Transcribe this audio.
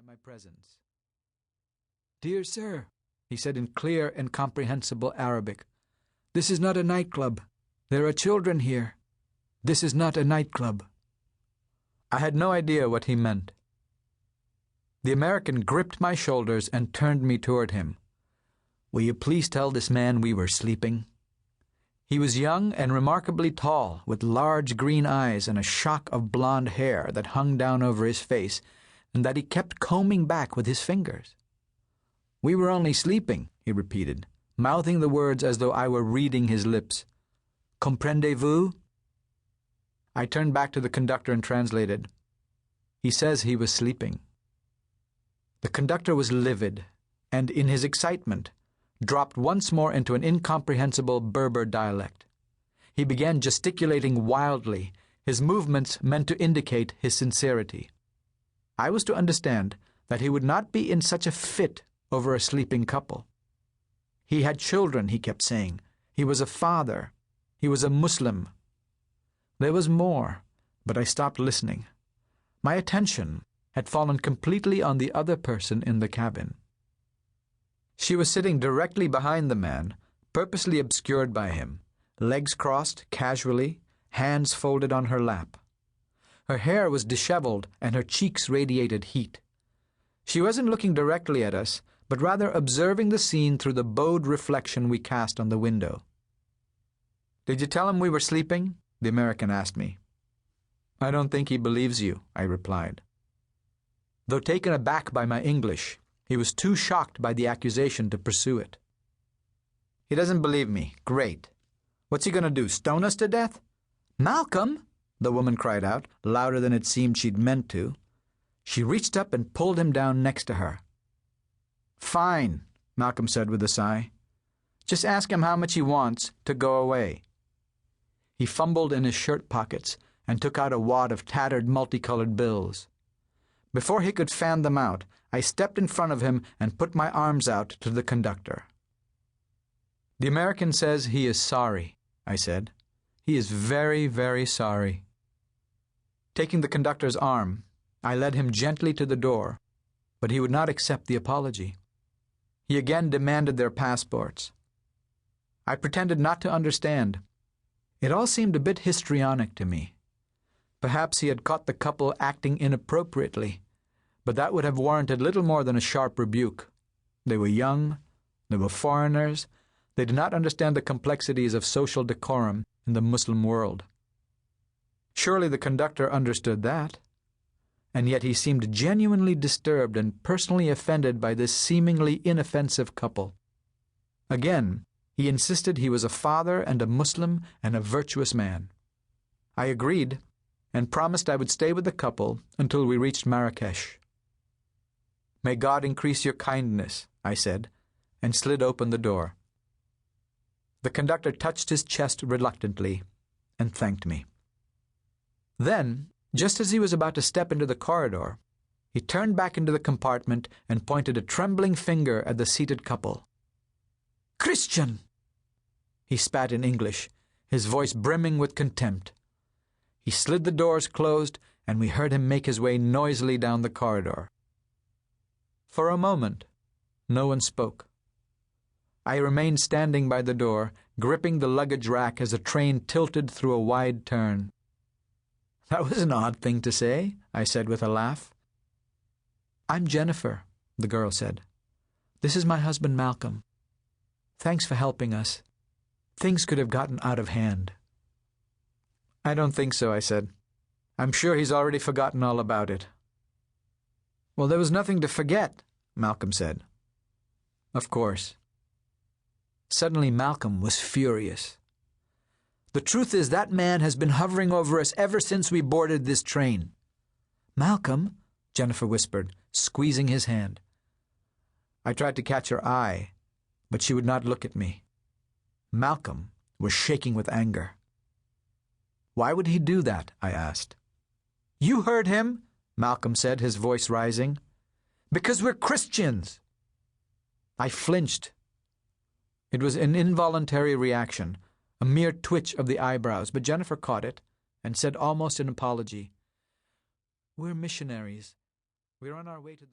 my presence. "Dear sir," he said in clear and comprehensible Arabic, "this is not a nightclub. There are children here. This is not a nightclub." I had no idea what he meant. The American gripped my shoulders and turned me toward him. "Will you please tell this man we were sleeping?" He was young and remarkably tall, with large green eyes and a shock of blonde hair that hung down over his face and that he kept combing back with his fingers. "We were only sleeping," he repeated, mouthing the words as though I were reading his lips. "Comprendez-vous?" I turned back to the conductor and translated. "He says he was sleeping." The conductor was livid, and in his excitement, dropped once more into an incomprehensible Berber dialect. He began gesticulating wildly, his movements meant to indicate his sincerity. I was to understand that he would not be in such a fit over a sleeping couple. He had children, he kept saying. He was a father. He was a Muslim. There was more, but I stopped listening. My attention had fallen completely on the other person in the cabin. She was sitting directly behind the man, purposely obscured by him, legs crossed casually, hands folded on her lap. Her hair was disheveled and her cheeks radiated heat. She wasn't looking directly at us, but rather observing the scene through the bowed reflection we cast on the window. "Did you tell him we were sleeping?" the American asked me. "I don't think he believes you," I replied. Though taken aback by my English, he was too shocked by the accusation to pursue it. "He doesn't believe me. Great. What's he going to do, stone us to death?" "Malcolm!" the woman cried out, louder than it seemed she'd meant to. She reached up and pulled him down next to her. "Fine," Malcolm said with a sigh. "Just ask him how much he wants to go away." He fumbled in his shirt pockets and took out a wad of tattered multicolored bills. Before he could fan them out, I stepped in front of him and put my arms out to the conductor. "The American says he is sorry," I said. "He is very, very sorry." Taking the conductor's arm, I led him gently to the door, but he would not accept the apology. He again demanded their passports. I pretended not to understand. It all seemed a bit histrionic to me. Perhaps he had caught the couple acting inappropriately, but that would have warranted little more than a sharp rebuke. They were young, they were foreigners, they did not understand the complexities of social decorum in the Muslim world. Surely the conductor understood that, and yet he seemed genuinely disturbed and personally offended by this seemingly inoffensive couple. Again, he insisted he was a father and a Muslim and a virtuous man. I agreed, and promised I would stay with the couple until we reached Marrakesh. "May God increase your kindness," I said, and slid open the door. The conductor touched his chest reluctantly and thanked me. Then, just as he was about to step into the corridor, he turned back into the compartment and pointed a trembling finger at the seated couple. "Christian!" He spat in English, his voice brimming with contempt. He slid the doors closed, and we heard him make his way noisily down the corridor. For a moment, no one spoke. I remained standing by the door, gripping the luggage rack as the train tilted through a wide turn. "That was an odd thing to say," I said with a laugh. "I'm Jennifer," the girl said. "This is my husband Malcolm. Thanks for helping us. Things could have gotten out of hand." "I don't think so," I said. "I'm sure he's already forgotten all about it." "Well, there was nothing to forget," Malcolm said. "Of course." Suddenly Malcolm was furious. "The truth is that man has been hovering over us ever since we boarded this train." "Malcolm," Jennifer whispered, squeezing his hand. I tried to catch her eye, but she would not look at me. Malcolm was shaking with anger. "Why would he do that?" I asked. "You heard him," Malcolm said, his voice rising. "Because we're Christians." I flinched. It was an involuntary reaction, a mere twitch of the eyebrows, but Jennifer caught it and said almost in apology, "We're missionaries. We're on our way to the